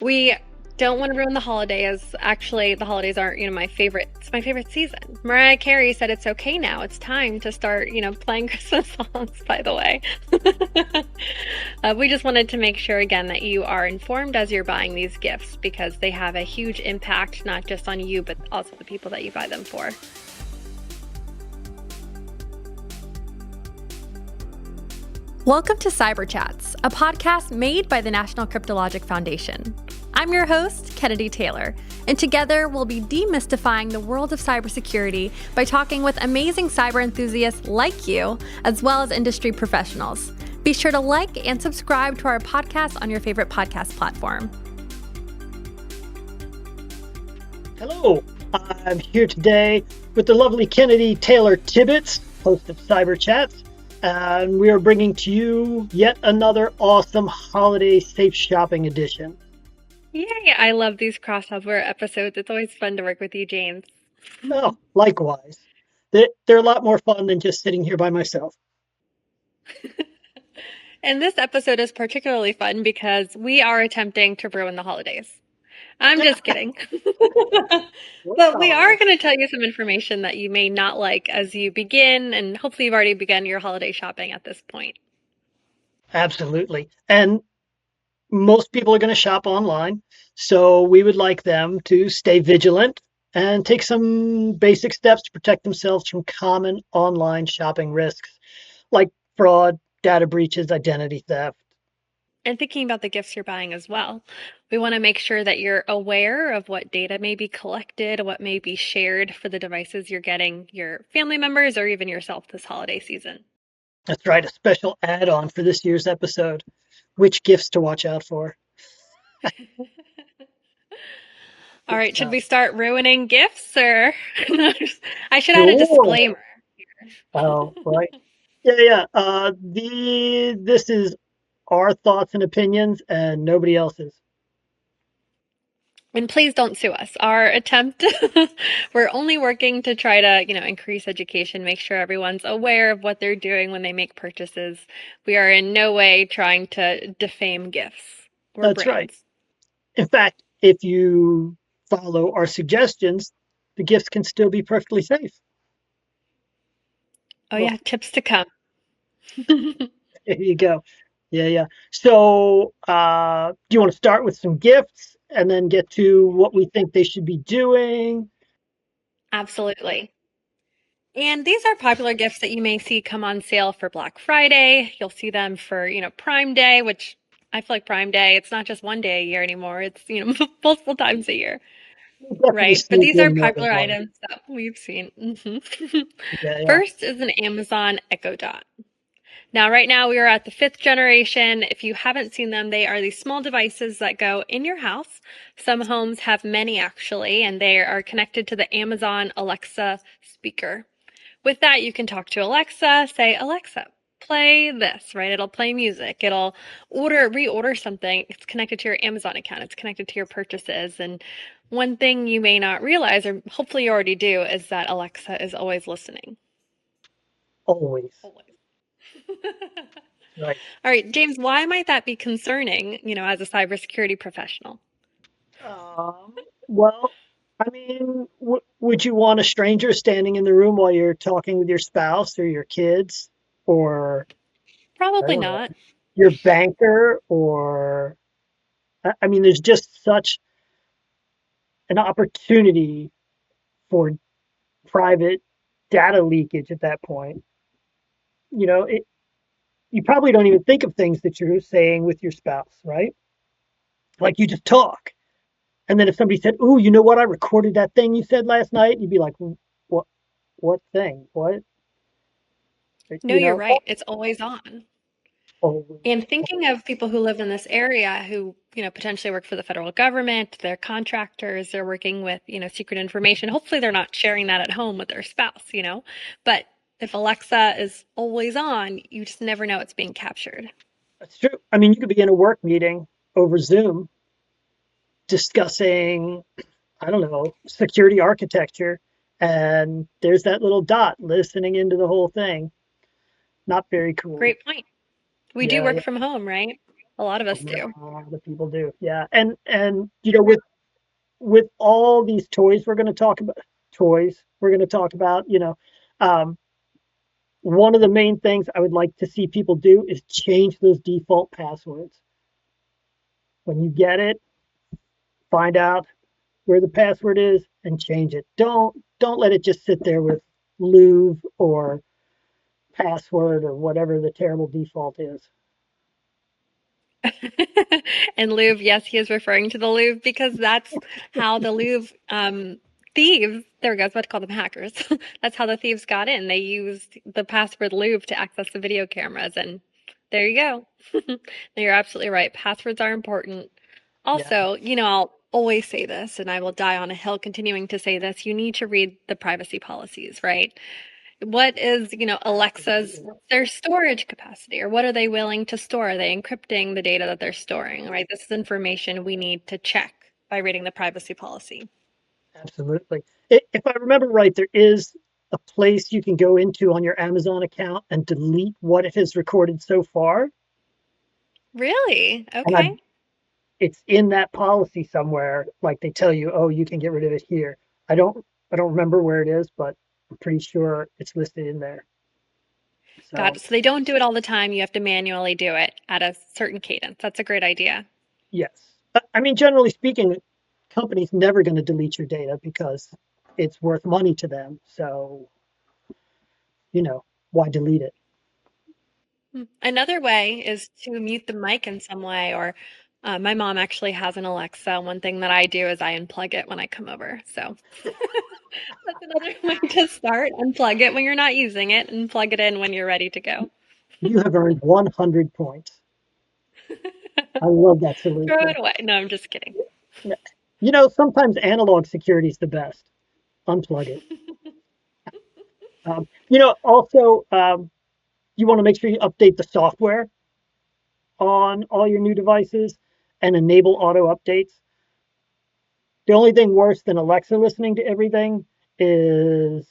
We don't want to ruin the holidays. Actually, the holidays aren't, my favorite. It's my favorite season. Mariah Carey said it's okay now. It's time to start, playing Christmas songs, by the way. We just wanted to make sure again that you are informed as you're buying these gifts because they have a huge impact, not just on you, but also the people that you buy them for. Welcome to Cyber Chats, a podcast made by the National Cryptologic Foundation. I'm your host, Kennedy Taylor, and together we'll be demystifying the world of cybersecurity by talking with amazing cyber enthusiasts like you, as well as industry professionals. Be sure to like and subscribe to our podcast on your favorite podcast platform. Hello, I'm here today with the lovely Kennedy Taylor Tibbetts, host of Cyber Chats. And we are bringing to you yet another awesome holiday safe shopping edition. Yay, I love these crossover episodes. It's always fun to work with you, James. Oh, likewise. They're a lot more fun than just sitting here by myself. And this episode is particularly fun because we are attempting to ruin the holidays. I'm just kidding. But we are going to tell you some information that you may not like as you begin, and hopefully you've already begun your holiday shopping at this point. Absolutely. And most people are going to shop online, so we would like them to stay vigilant and take some basic steps to protect themselves from common online shopping risks like fraud, data breaches, identity theft. And thinking about the gifts you're buying as well. We want to make sure that you're aware of what data may be collected, what may be shared for the devices you're getting your family members or even yourself this holiday season. That's right, a special add-on for this year's episode. Which gifts to watch out for. All right, should we start ruining gifts or I should add a disclaimer here. Oh, right. Yeah. This is our thoughts and opinions and nobody else's. And please don't sue us. Our attempt, we're only working to try to, increase education, make sure everyone's aware of what they're doing when they make purchases. We are in no way trying to defame gifts. We're That's right. brands. In fact, if you follow our suggestions, the gifts can still be perfectly safe. Oh, yeah, tips to come. There you go. Yeah. So, do you want to start with some gifts and then get to what we think they should be doing? Absolutely. And these are popular gifts that you may see come on sale for Black Friday. You'll see them for, Prime Day, which I feel like Prime Day, it's not just one day a year anymore. It's, multiple times a year. Right. But these are popular items that we've seen. Yeah. First is an Amazon Echo Dot. Now, right now, we are at the 5th generation. If you haven't seen them, they are these small devices that go in your house. Some homes have many, actually, and they are connected to the Amazon Alexa speaker. With that, you can talk to Alexa, say, Alexa, play this, right? It'll play music. It'll reorder something. It's connected to your Amazon account. It's connected to your purchases. And one thing you may not realize, or hopefully you already do, is that Alexa is always listening. Always. Right. All right, James, why might that be concerning, as a cybersecurity professional? Well, I mean, would you want a stranger standing in the room while you're talking with your spouse or your kids or Probably not. Your banker or I mean, there's just such an opportunity for private data leakage at that point. You probably don't even think of things that you're saying with your spouse, right? Like you just talk. And then if somebody said, "Ooh, you know what? I recorded that thing you said last night," you'd be like, "What? What thing? What?" No, you're right. It's always on. Always. And thinking of people who live in this area who, potentially work for the federal government, they're contractors, they're working with, secret information. Hopefully they're not sharing that at home with their spouse, But if Alexa is always on, you just never know it's being captured. That's true. I mean, you could be in a work meeting over Zoom discussing, I don't know, security architecture, and there's that little dot listening into the whole thing. Not very cool. Great point. We do work from home, right? A lot of A us do. lot of people do. Yeah. And with all these toys we're going to talk about, um, one of the main things I would like to see people do is change those default passwords. When you get it, find out where the password is and change it. Don't let it just sit there with Louvre or password or whatever the terrible default is. And Louvre, yes, he is referring to the Louvre because that's how the Louvre thieves, there we go, I was about to call them hackers. That's how the thieves got in. They used the password Louvre to access the video cameras, and there you go. No, you're absolutely right. Passwords are important. Yeah, Also, I'll always say this, and I will die on a hill continuing to say this. You need to read the privacy policies, right? What is, Alexa's absolutely. their storage capacity, or what are they willing to store? Are they encrypting the data that they're storing, right? This is information we need to check by reading the privacy policy. Absolutely. If I remember right, there is a place you can go into on your Amazon account and delete what it has recorded so far. Really? And I Okay. it's in that policy somewhere, like they tell you, oh, you can get rid of it here. I don't remember where it is, but I'm pretty sure it's listed in there. Got So it. So they don't do it all the time. You have to manually do it at a certain cadence. That's a great idea. yes. I mean, generally speaking, companies never going to delete your data because it's worth money to them. So, why delete it? Another way is to mute the mic in some way, or my mom actually has an Alexa. One thing that I do is I unplug it when I come over. So that's another way to start. Unplug it when you're not using it and plug it in when you're ready to go. You have earned 100 points. I love that Throw solution. it away. No, I'm just kidding. Sometimes analog security is the best. Unplug it. Also, you want to make sure you update the software on all your new devices and enable auto updates. The only thing worse than Alexa listening to everything is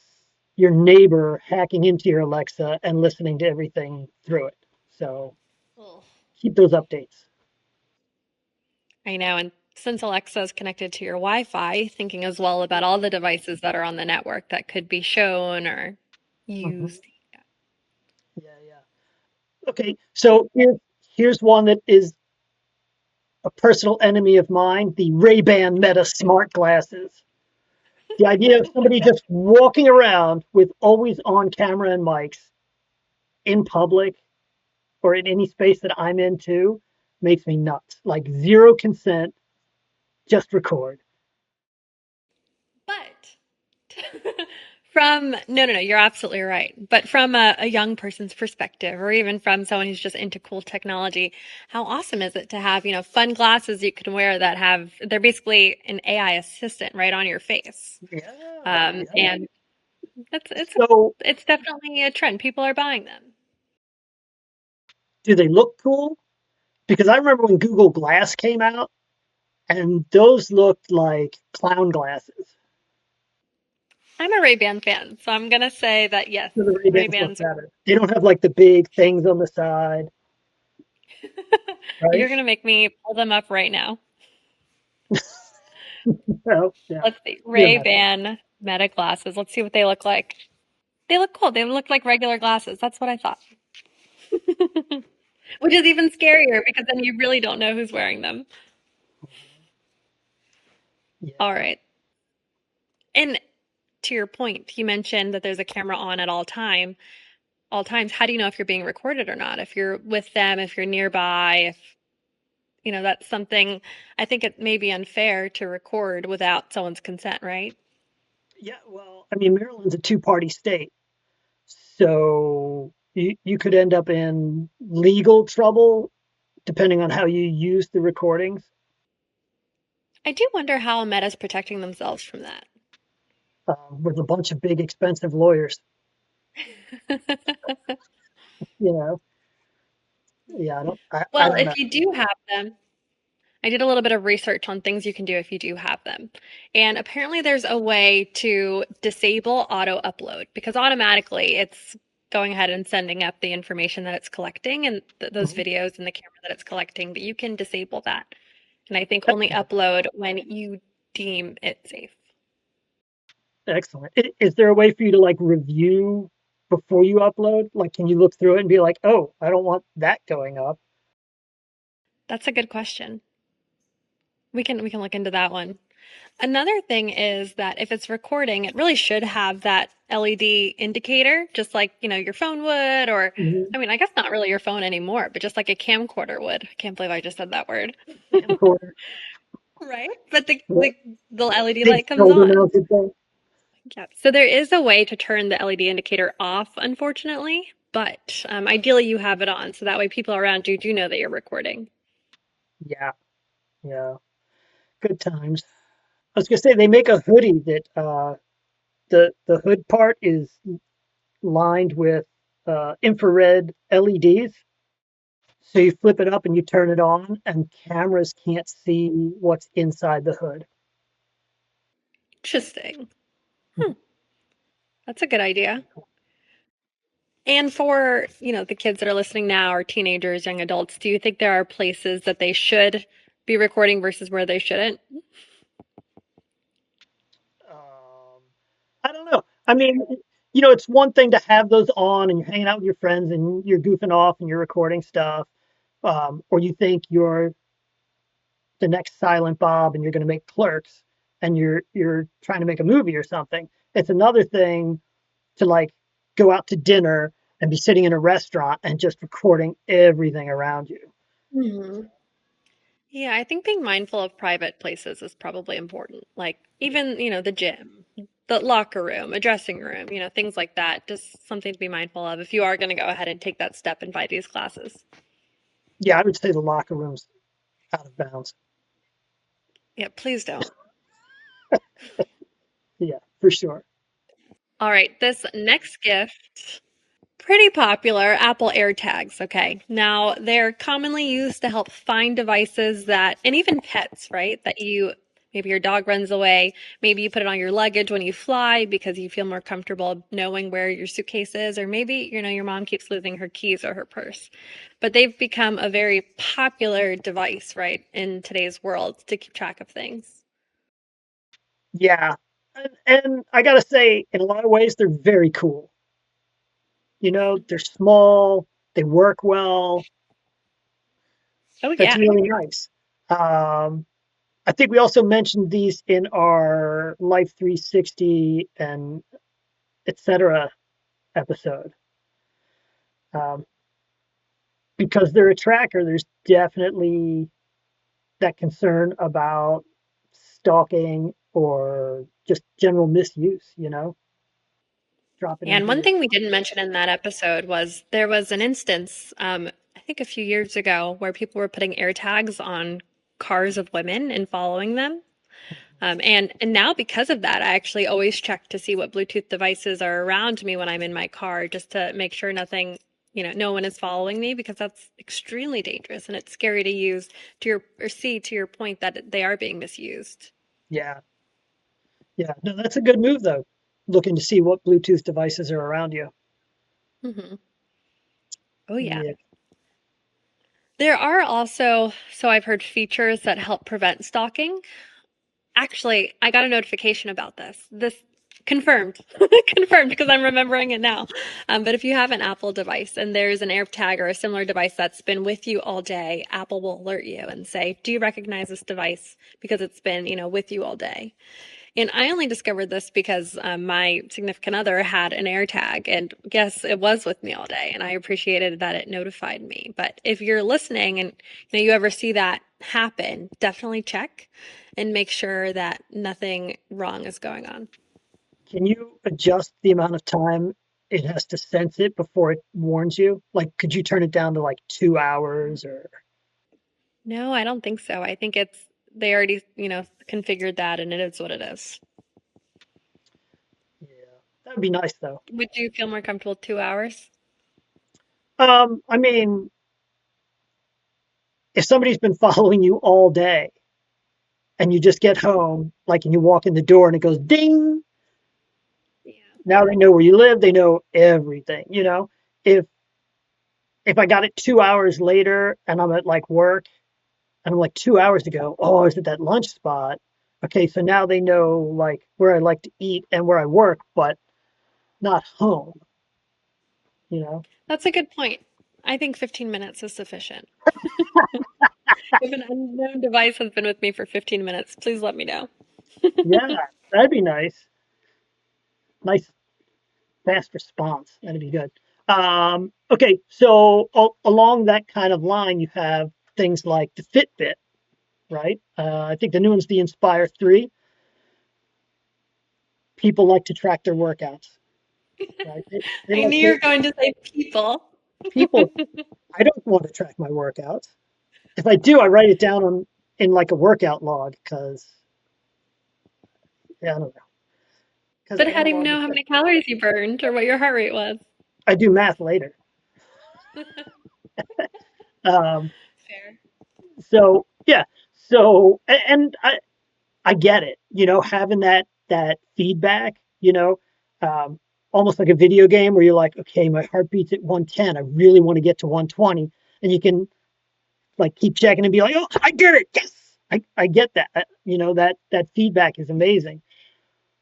your neighbor hacking into your Alexa and listening to everything through it. So Ugh. keep those updates. I know. And since Alexa is connected to your Wi-Fi, thinking as well about all the devices that are on the network that could be shown or Mhm. used. Yeah, yeah. Okay, so here's one that is a personal enemy of mine: the Ray-Ban Meta smart glasses. The idea of somebody just walking around with always on camera and mics in public or in any space that I'm into makes me nuts. Like zero consent, just record. But no, you're absolutely right. But from a young person's perspective, or even from someone who's just into cool technology, how awesome is it to have, fun glasses you can wear that they're basically an AI assistant right on your face. Yeah, yeah. And So it's definitely a trend. People are buying them. do they look cool? Because I remember when Google Glass came out and those looked like clown glasses. I'm a Ray-Ban fan, so I'm gonna say that yes, So the Ray-Bans look Ray-Bans are better. They don't have like the big things on the side, right? You're gonna make me pull them up right now. So, yeah, Let's see. you're not. Ray-Ban Meta glasses. Let's see what they look like. They look cool. They look like regular glasses. That's what I thought. Which is even scarier because then you really don't know who's wearing them. All Yeah. right. And to your point, you mentioned that there's a camera on at all times. How do you know if you're being recorded or not? If you're with them, if you're nearby, if that's something I think it may be unfair to record without someone's consent, right? Yeah, well, I mean, Maryland's a two-party state, so you could end up in legal trouble depending on how you use the recordings, I do wonder how Meta's protecting themselves from that. with a bunch of big expensive lawyers. You know, yeah, I Well, don't know. if you do have them, I did a little bit of research on things you can do if you do have them. And apparently there's a way to disable auto upload because automatically it's going ahead and sending up the information that it's collecting and those Mhm. videos and the camera that it's collecting, but you can disable that. And I think only Excellent. upload when you deem it safe. Excellent. Is there a way for you to like review before you upload? Like, can you look through it and be like, oh, I don't want that going up? That's a good question. We can look into that one. Another thing is that if it's recording, it really should have that LED indicator, just like, your phone would, or Mhm. I mean, I guess not really your phone anymore, but just like a camcorder would. I can't believe I just said that word. Camcorder. Right? But the, Yeah. the the LED Big light comes shoulder on. mounted thing. Yeah. So there is a way to turn the LED indicator off, unfortunately, but ideally you have it on, so that way people around you do know that you're recording. Yeah. Yeah. Good times. I was gonna say they make a hoodie that the hood part is lined with infrared LEDs. So you flip it up and you turn it on, and cameras can't see what's inside the hood. Interesting. Hmm, that's a good idea. And for, the kids that are listening now or teenagers, young adults, do you think there are places that they should be recording versus where they shouldn't? Um, I don't know. I mean, it's one thing to have those on and you're hanging out with your friends and you're goofing off and you're recording stuff, or you think you're the next Silent Bob and you're going to make Clerks and you're trying to make a movie or something. It's another thing to like go out to dinner and be sitting in a restaurant and just recording everything around you. Mhm. Yeah, I think being mindful of private places is probably important. Like even, the gym, the locker room, a dressing room, things like that. Just something to be mindful of if you are going to go ahead and take that step and buy these classes. Yeah, I would say the locker room's out of bounds. Yeah, please don't. Yeah, for sure. All right, this next gift, pretty popular, Apple AirTags. Okay. Now, they're commonly used to help find devices and even pets, right? Maybe your dog runs away. Maybe you put it on your luggage when you fly because you feel more comfortable knowing where your suitcase is. Or maybe, your mom keeps losing her keys or her purse. But they've become a very popular device, right, in today's world to keep track of things. Yeah. And I gotta say, in a lot of ways, they're very cool. They're small, they work well. Oh, That's yeah. really nice. Um, I think we also mentioned these in our Life 360 and etc. episode. Um, because they're a tracker, there's definitely that concern about stalking or just general misuse, dropping in And one here. thing we didn't mention in that episode was there was an instance, I think a few years ago, where people were putting air tags on cars of women and following them. And now because of that, I actually always check to see what Bluetooth devices are around me when I'm in my car, just to make sure no one is following me, because that's extremely dangerous and it's scary to use to your point that they are being misused. Yeah, yeah. No, that's a good move though. Looking to see what Bluetooth devices are around you. Oh yeah. Yeah. There are also, so I've heard, features that help prevent stalking. Actually, I got a notification about this. This confirmed, confirmed because I'm remembering it now. But if you have an Apple device and there's an AirTag or a similar device that's been with you all day, Apple will alert you and say, "Do you recognize this device?" Because it's been, with you all day. And I only discovered this because my significant other had an AirTag, and yes, it was with me all day, and I appreciated that it notified me. But if you're listening and you ever see that happen, definitely check and make sure that nothing wrong is going on. Can you adjust the amount of time it has to sense it before it warns you? Like, could you turn it down to like 2 hours or? No, I don't think so. I think they already, configured that, and it is what it is. Yeah, that would be nice though. Would you feel more comfortable 2 hours? I mean, if somebody's been following you all day and you just get home, like, and you walk in the door and it goes ding, Now they know where you live. They know everything. If if I got it 2 hours later and I'm at like work and I'm like 2 hours ago, oh, I was at that lunch spot. Okay, so now they know like where I like to eat and where I work, but not home. You know? That's a good point. I think 15 minutes is sufficient. If an unknown device has been with me for 15 minutes, please let me know. Yeah, that'd be nice. Nice fast response. That'd be good. Okay, so along that kind of line, you have things like the Fitbit, right? I think the new one's the Inspire 3. People like to track their workouts, right? They I like knew you to, were going to say people. people, I don't want to track my workouts. If I do, I write it down in like a workout log because, yeah, I don't know, because But I how don't do you want know how to, many calories you burned or what your heart rate was? I do math later. Um, Fair. so yeah, and I get it, having that feedback, um, almost like a video game where you're like, okay, my heartbeat's at 110. I really want to get to 120, and you can like keep checking and be like, oh, I did it, yes. I get that. That feedback is amazing.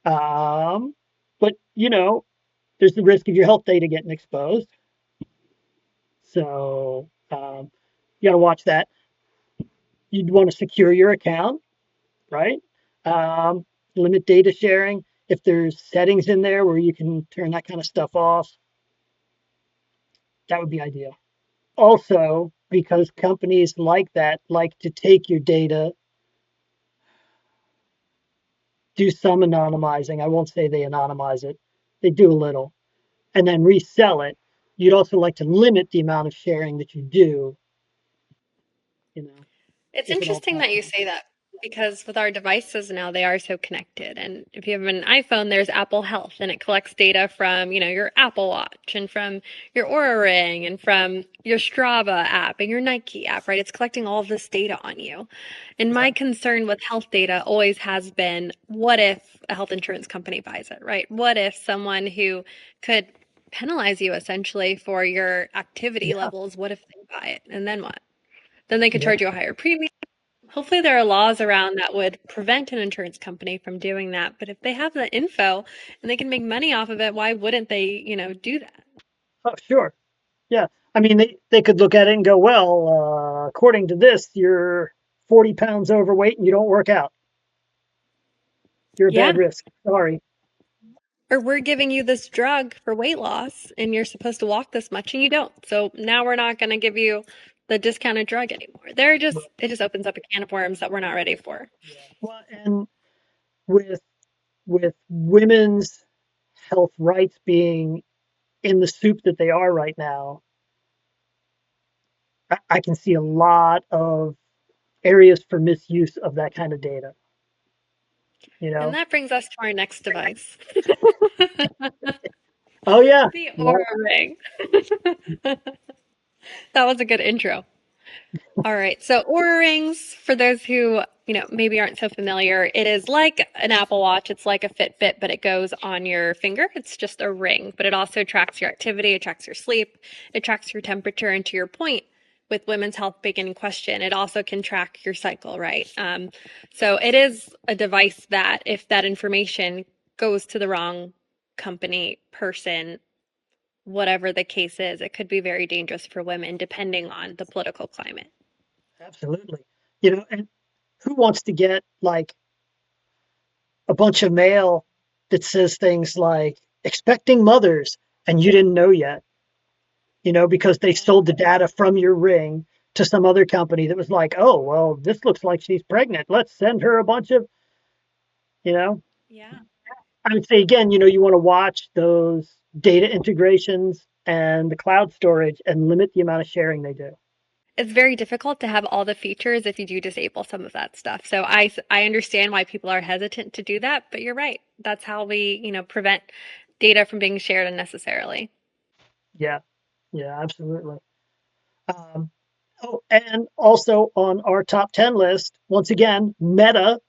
But there's the risk of your health data getting exposed. So you got to watch that. You'd want to secure your account, right? Um, Limit data sharing. If there's settings in there where you can turn that kind of stuff off, that would be ideal. Also, because companies like that like to take your data, do some anonymizing. I won't say they anonymize it, they do a little, and then resell it. You'd also like to limit the amount of sharing that you do, you know, It's if at all interesting that you possible. say that because with our devices now, they are so connected. And if you have an iPhone, there's Apple Health and it collects data from, your Apple Watch and from your Aura Ring and from your Strava app and your Nike app, right? It's collecting all of this data on you. And Yeah, my concern with health data always has been, what if a health insurance company buys it, right? What if someone who could penalize you essentially for your activity yeah, levels, what if they buy it? And then what? Then they could yeah. charge you a higher premium. Hopefully, there are laws around that would prevent an insurance company from doing that. But if they have the info and they can make money off of it, why wouldn't they, do that? Oh, sure. Yeah. I mean, they could look at it and go, well, according to this, you're 40 pounds overweight and you don't work out. You're a bad Yeah. risk. Sorry. Or we're giving you this drug for weight loss and you're supposed to walk this much and you don't. So now we're not going to give you the discounted drug anymore. It just opens up a can of worms that we're not ready for. Yeah. Well, and with women's health rights being in the soup that they are right now, I can see a lot of areas for misuse of that kind of data. You And know? that brings us to our next device, Oh yeah, the yeah, Aura Ring. That was a good intro. All right. So Oura Rings, for those who, maybe aren't so familiar, it is like an Apple Watch. It's like a Fitbit, but it goes on your finger. It's just a ring, but it also tracks your activity, it tracks your sleep, it tracks your temperature, and to your point, with women's health big in question, it also can track your cycle, right? So it is a device that if that information goes to the wrong company, person, whatever the case is, it could be very dangerous for women depending on the political climate. absolutely. And who wants to get like a bunch of mail that says things like expecting mothers and you didn't know yet, because they Yeah. sold the data from your ring to some other company that was like, oh, well, this looks like she's pregnant. Let's send her a bunch of, you know, Yeah. I would say again, you want to watch those data integrations and the cloud storage and limit the amount of sharing they do. It's very difficult to have all the features if you do disable some of that stuff. So I understand why people are hesitant to do that, but you're right. That's how we, prevent data from being shared unnecessarily. Yeah, yeah, absolutely. Um, oh, and also on our top 10 list, once again, Meta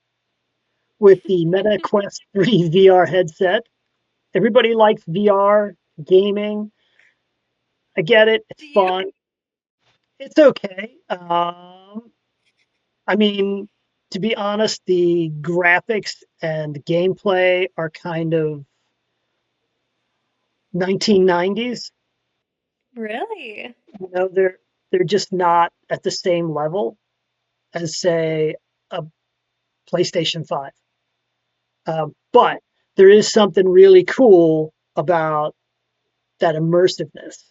with the Meta Quest 3 VR headset. everybody likes VR gaming. I get it. It's Do you? fun. It's okay. I mean, to be honest, the graphics and the gameplay are kind of 1990s. Really? You know, they're just not at the same level as say a PlayStation 5. But there is something really cool about that immersiveness.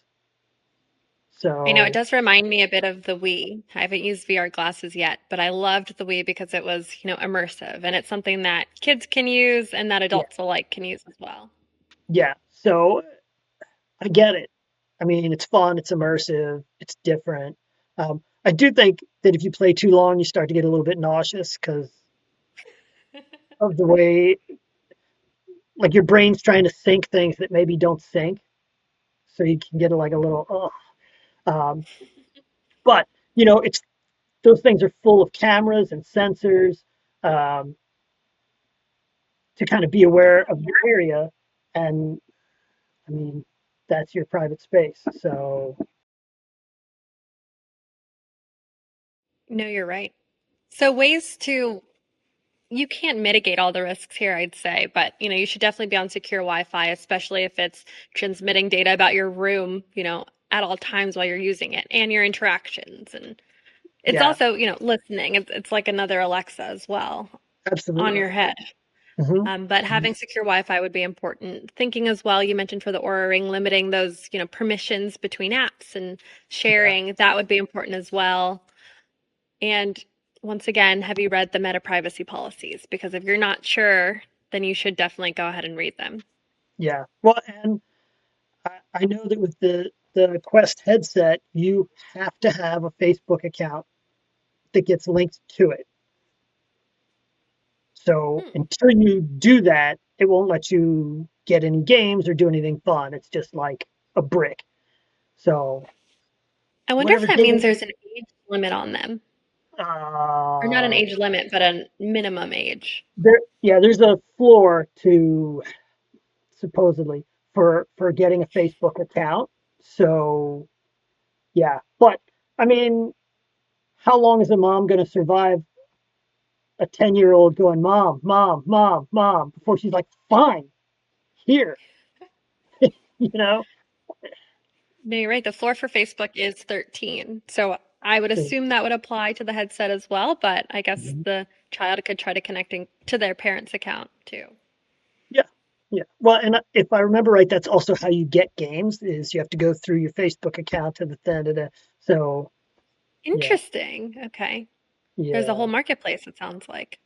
I know it So does remind me a bit of the Wii. I haven't used VR glasses yet, but I loved the Wii because it was, immersive and it's something that kids can use and that yeah, adults alike can use as well. yeah. So I get it. I mean, it's fun, it's immersive, it's different. I do think that if you play too long, you start to get a little bit nauseous because of the way, like your brain's trying to think things that maybe don't think. So you can get like a little, but it's those things are full of cameras and sensors um, to kind of be aware of your area, and I mean that's your private space. So No, you're right. So ways to you can't mitigate all the risks here, I'd say, but you should definitely be on secure Wi-Fi, especially if it's transmitting data about your room, at all times while you're using it and your interactions. And it's yeah, also, listening. It's like another Alexa as well on absolutely. your head. Hmm. But having secure Wi-Fi would be important. Thinking as well, you mentioned for the Aura Ring, limiting those, permissions between apps and Yeah, sharing, that would be important as well. And once again, have you read the meta privacy policies? Because if you're not sure, then you should definitely go ahead and read them. yeah. Well, and I know that with the Quest headset, you have to have a Facebook account that gets linked to it. So Hmm. until you do that, it won't let you get any games or do anything fun. It's just like a brick. So I wonder if whatever that means data, there's an age limit on them, or not an uh, age limit, but a minimum age. there's a floor to supposedly for getting a Facebook account. So yeah, but I mean, how long is a mom going to survive a 10-year-old going, mom, mom, mom, mom, before she's like, fine, here, you know? No, you're right. The floor for Facebook is 13. So I would assume that would apply to the headset as well, but I guess Mhm. the child could try to connecting to their parents' account too. Yeah, yeah. Well, and if I remember right, that's also how you get games is you have to go through your Facebook account to the da, da, da. So yeah, Interesting. Okay. There's a whole yeah, marketplace, it sounds like.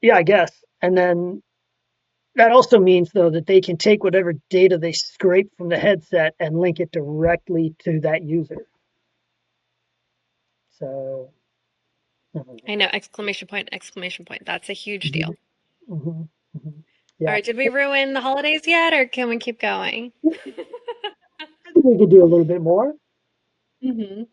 yeah, I guess. And then that also means though that they can take whatever data they scrape from the headset and link it directly to that user. So I know, exclamation point, exclamation point. That's a huge mhm, deal. mhm, mhm. All Yeah, right, did we ruin the holidays yet, or can we keep going? I think we could do a little bit more. hmm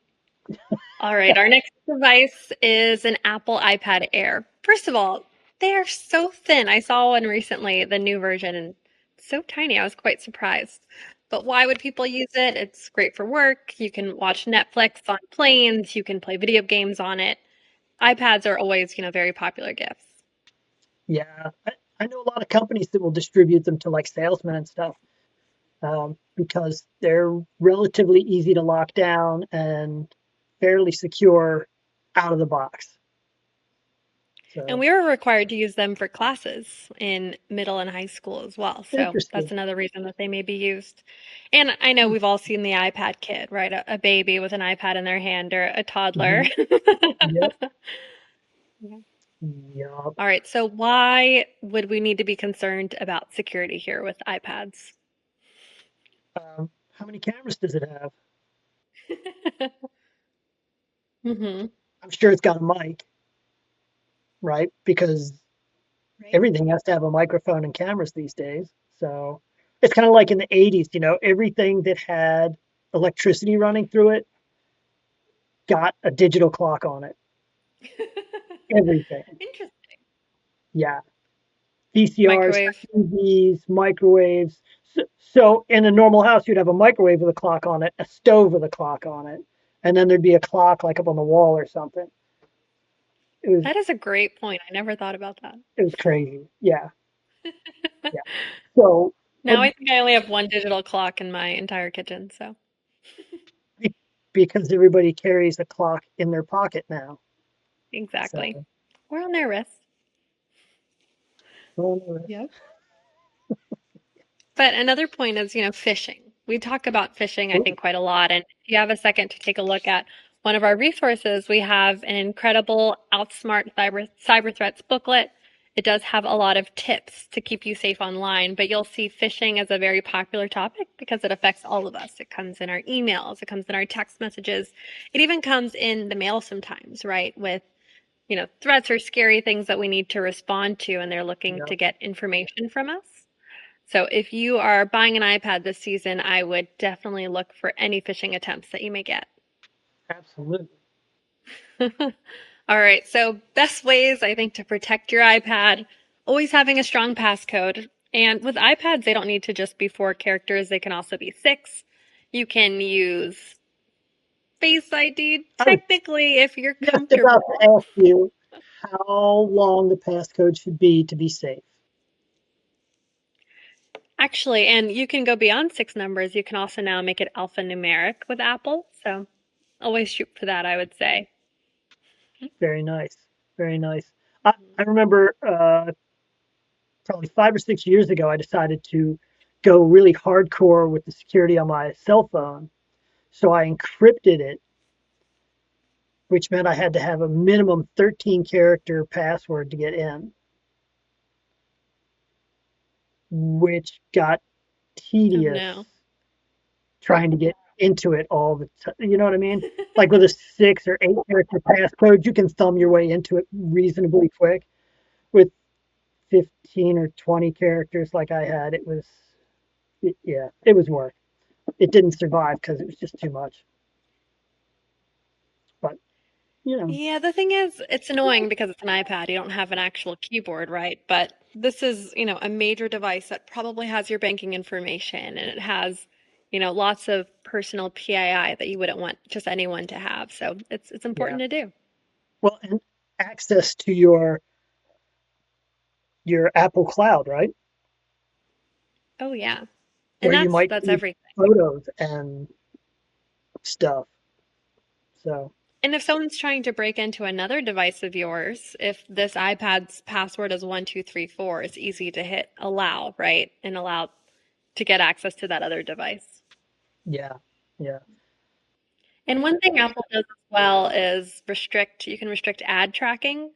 All right, our next device is an Apple iPad Air. First of all, they are so thin. I saw one recently, the new version, and so tiny. I was quite surprised. But why would people use it? It's great for work. You can watch Netflix on planes. You can play video games on it. iPads are always, very popular gifts. Yeah, I know a lot of companies that will distribute them to like salesmen and stuff because they're relatively easy to lock down and fairly secure out of the box. And So we were required to use them for classes in middle and high school as well. So that's interesting. another reason that they may be used. And I know we've all seen the iPad kid, right? A baby with an iPad in their hand or a toddler. Hmm. Yep. Yeah. Yep. All right. So why would we need to be concerned about security here with iPads? How many cameras does it have? hmm I'm sure it's got a mic, right? Because Right. everything has to have a microphone and cameras these days. So it's kind of like in the 80s, everything that had electricity running through it got a digital clock on it. Everything. Interesting. Yeah. VCRs, Microwave. TVs, microwaves. So in a normal house, you'd have a microwave with a clock on it, a stove with a clock on it, and then there'd be a clock like up on the wall or something. It was That is a great point. I never thought about that. it was crazy. Yeah, yeah. So, but Now I think I only have one digital clock in my entire kitchen, so be- because everybody carries a clock in their pocket now. exactly. So, Or on their wrist. oh, Yep. But another point is, phishing. We talk about phishing, I oh, think, quite a lot. And if you have a second to take a look at one of our resources, we have an incredible Outsmart cyber threats booklet. It does have a lot of tips to keep you safe online, but you'll see phishing as a very popular topic because it affects all of us. It comes in our emails, it comes in our text messages, it even comes in the mail sometimes, right? With threats or scary things that we need to respond to, and they're looking yeah, to get information from us. So if you are buying an iPad this season, I would definitely look for any phishing attempts that you may get. absolutely. All right, so best ways I think to protect your iPad, always having a strong passcode. And with iPads, they don't need to just be 4 characters, they can also be 6. You can use Face ID I was technically if you're just about comfortable. to ask you how long the passcode should be to be safe. Actually, and you can go beyond 6 numbers. You can also now make it alphanumeric with Apple. So always shoot for that, I would say. Very nice. Very nice. I remember probably 5 or 6 years ago, I decided to go really hardcore with the security on my cell phone. So I encrypted it, which meant I had to have a minimum 13 character password to get in, which got Oh tedious no. trying to get into it all the time. You know what I mean? Like with a 6 or 8 character passcode, you can thumb your way into it reasonably quick. With 15 or 20 characters like I had, yeah, it was work. It didn't survive because it was just too much. But, you know, Yeah, the thing is, it's annoying because it's an iPad. You don't have an actual keyboard, right? But this is, a major device that probably has your banking information and it has, lots of personal PII that you wouldn't want just anyone to have. So it's yeah. important to do. Well, and access to your Apple Cloud, right? Oh yeah. And Where you that's might that's keep everything. photos and stuff. So, And if someone's trying to break into another device of yours, if this iPad's password is 1234, it's easy to hit allow, right? And allow to get access to that other device. yeah, yeah. And one thing Apple does as well is you can restrict ad tracking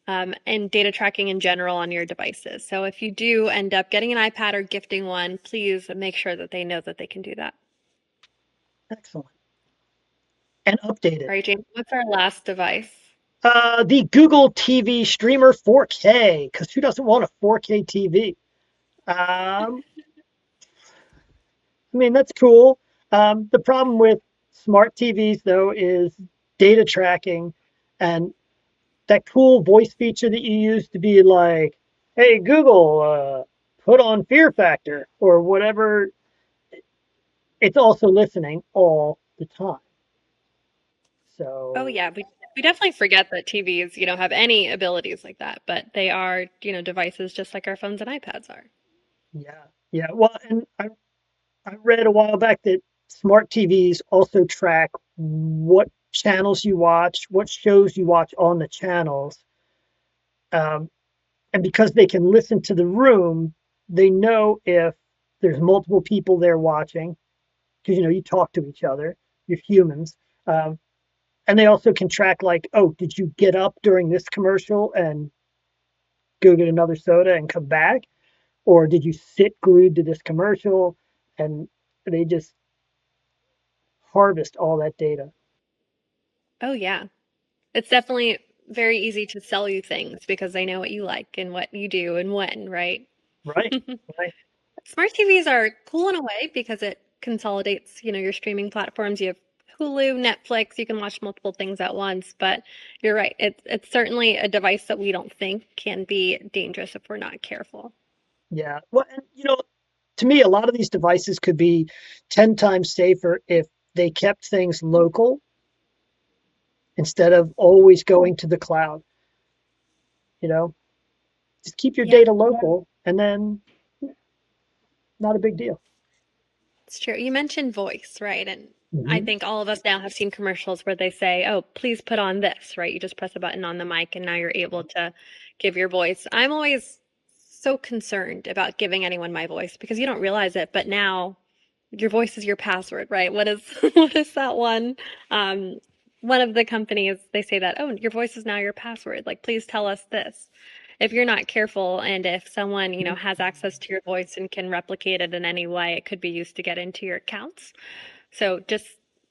and data tracking in general on your devices. So if you do end up getting an iPad or gifting one, please make sure that they know that they can do that. Excellent. And updated. All right, James, what's our last device? The Google TV Streamer 4K, because who doesn't want a 4K TV? I mean, that's cool. The problem with smart TVs, though, is data tracking and that cool voice feature that you use to be like, hey, Google, put on Fear Factor or whatever. It's also listening all the time. Oh So, yeah, we definitely forget that TVs, have any abilities like that, but they are, devices just like our phones and iPads are. yeah, yeah. Well, and I read a while back that smart TVs also track what channels you watch, what shows you watch on the channels. Um, and because they can listen to the room, they know if there's multiple people there watching, because you talk to each other, you're humans. Um, and they also can track like, oh, did you get up during this commercial and go get another soda and come back? Or did you sit glued to this commercial? And they just harvest all that data. Oh yeah. It's definitely very easy to sell you things because they know what you like and what you do and when, right? Right. Right. Smart TVs are cool in a way because it consolidates, your streaming platforms. You have Hulu, Netflix, you can watch multiple things at once, but you're right. It's certainly a device that we don't think can be dangerous if we're not careful. Yeah. Well, and to me, a lot of these devices could be 10 times safer if they kept things local instead of always going to the cloud. You know, just keep your Yeah. data local and then not a big deal. It's true. You mentioned voice, right? And I Hmm. think all of us now have seen commercials where they say, "Oh, please put on this," right? You just press a button on the mic and now you're able to give your voice. I'm always so concerned about giving anyone my voice because you don't realize it, but now your voice is your password, right? What is what is that one? Um, one of the companies they say that, oh, your voice is now your password. Like, please tell us this. If you're not careful, and if someone has access to your voice and can replicate it in any way, it could be used to get into your accounts. So just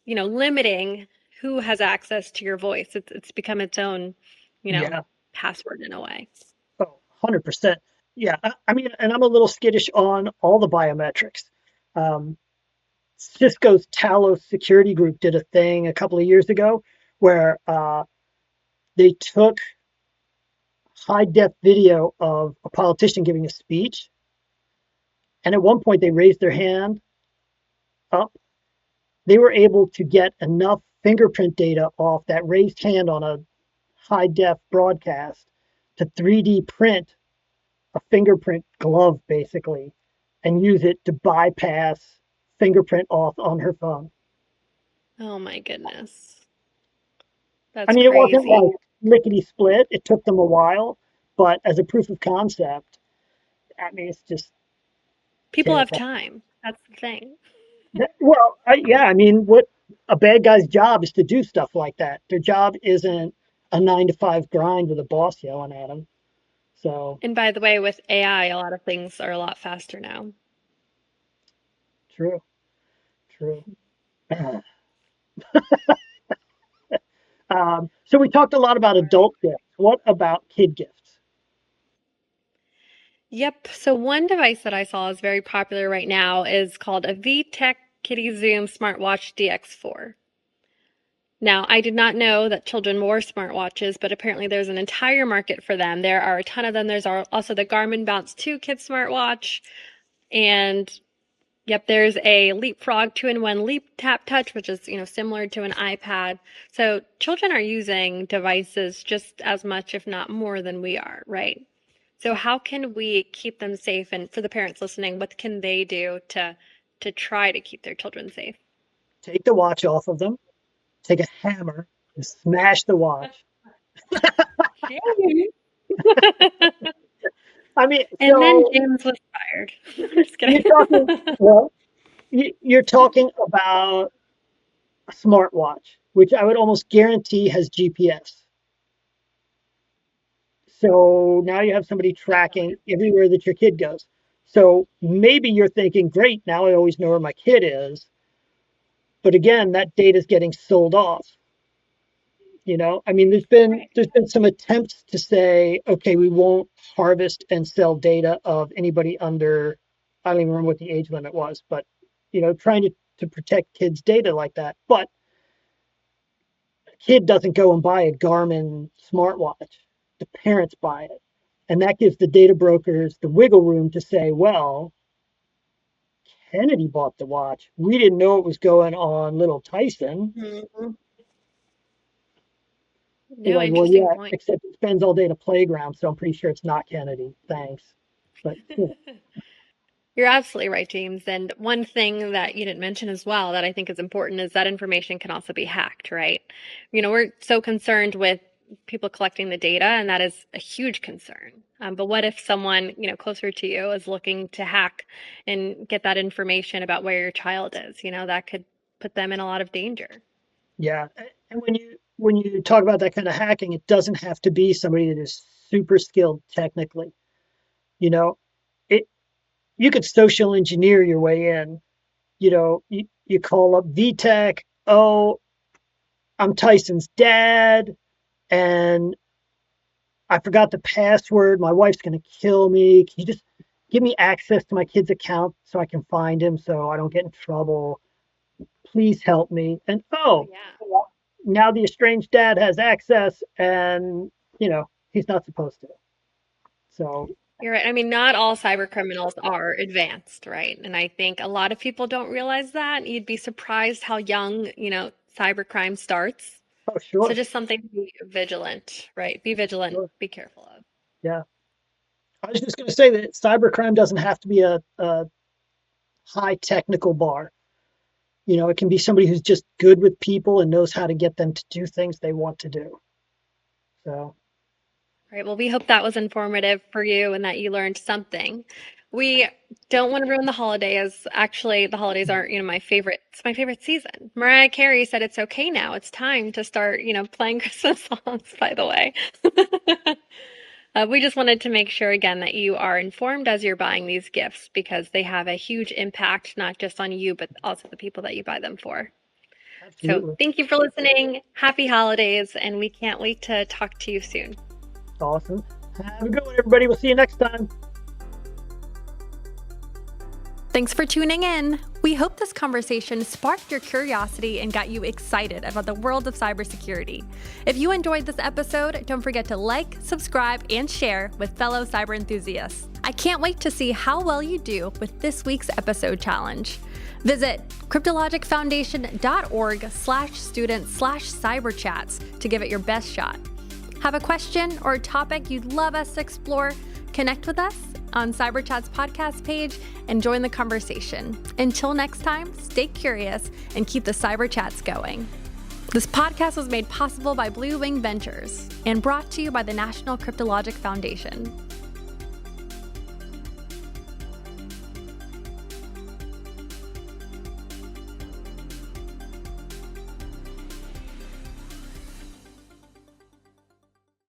limiting who has access to your voice. It's become its own, you know, Yeah. password in a way. Oh, 100%. Yeah. I mean, and I'm a little skittish on all the biometrics. Um, Cisco's Talos security group did a thing a couple of years ago where they took high def video of a politician giving a speech. And at one point, they raised their hand up. They were able to get enough fingerprint data off that raised hand on a high def broadcast to 3D print a fingerprint glove, basically, and use it to bypass fingerprint auth on her phone. Oh my goodness. I That's mean, it wasn't crazy. like lickety split. It took them a while, but as a proof of concept, I mean, it's just People have terrifying. time. That's the thing. Well, yeah, I mean, what a bad guy's job is to do stuff like that. Their job isn't a 9 to 5 grind with a boss yelling at them. So And by the way, with AI, a lot of things are a lot faster now. true, true. So we talked a lot about adult gifts. What about kid gifts? Yep. So one device that I saw is very popular right now is called a VTech Kitty Zoom Smartwatch DX4. Now, I did not know that children wore smartwatches, but apparently there's an entire market for them. There are a ton of them. There's also the Garmin Bounce 2 Kid smartwatch, and yep, there's a Leapfrog 2-in-1 Leap Tap Touch, which is, similar to an iPad. So children are using devices just as much, if not more, than we are, right? So how can we keep them safe? And for the parents listening, what can they do to try to keep their children safe? Take the watch off of them, take a hammer and smash the watch. James. I mean, And then so James was fired. I'm just you're kidding. talking, well, you're talking about a smartwatch, which I would almost guarantee has GPS. So now you have somebody tracking everywhere that your kid goes. So maybe you're thinking, great, now I always know where my kid is. But again, that data is getting sold off. I mean, Right. there's been some attempts to say, okay, we won't harvest and sell data of anybody under, I don't even remember what the age limit was, but trying to protect kids' data like that. But a kid doesn't go and buy a Garmin smartwatch. The parents buy it. And that gives the data brokers the wiggle room to say, well, Kennedy bought the watch. We didn't know it was going on little Tyson. Mhm. Be No, like, well, interesting yeah, point. except it spends all day at a playground, so I'm pretty sure it's not Kennedy. Thanks. But You're absolutely right, James. And one thing that you didn't mention as well that I think is important is that information can also be hacked, right? We're so concerned with people collecting the data, and that is a huge concern. But what if someone, closer to you is looking to hack and get that information about where your child is? That could put them in a lot of danger. yeah, and when you talk about that kind of hacking, it doesn't have to be somebody that is super skilled technically. You know, it you could social engineer your way in. You call up VTech. Oh, I'm Tyson's dad, and I forgot the password. My wife's going to kill me. Can you just give me access to my kid's account so I can find him so I don't get in trouble? please help me. And Oh, oh, yeah. now the estranged dad has access and, he's not supposed to. So, You're right. I mean, not all cyber criminals are advanced, right? And I think a lot of people don't realize that. You'd be surprised how young, cybercrime starts. oh, So sure, just something to be vigilant, right? Be vigilant, sure. be careful of. Yeah. I was just going to say that cybercrime doesn't have to be a high technical bar. It can be somebody who's just good with people and knows how to get them to do things they want to do. So, Right. Well, we hope that was informative for you and that you learned something. We don't want to ruin the holidays. Actually, the holidays aren't, my favorite. It's my favorite season. Mariah Carey said it's okay now. It's time to start, playing Christmas songs, by the way. We just wanted to make sure again that you are informed as you're buying these gifts because they have a huge impact, not just on you, but also the people that you buy them for. So absolutely. thank you for listening. Happy holidays, and we can't wait to talk to you soon. Awesome. Have a good one, everybody. We'll see you next time. Thanks for tuning in. We hope this conversation sparked your curiosity and got you excited about the world of cybersecurity. If you enjoyed this episode, don't forget to like, subscribe, and share with fellow cyber enthusiasts. I can't wait to see how well you do with this week's episode challenge. Visit cryptologicfoundation.org/student/cyberchats to give it your best shot. Have a question or a topic you'd love us to explore? Connect with us on CyberChat's podcast page and join the conversation. Until next time, stay curious and keep the cyber chats going. This podcast was made possible by Blue Wing Ventures and brought to you by the National Cryptologic Foundation.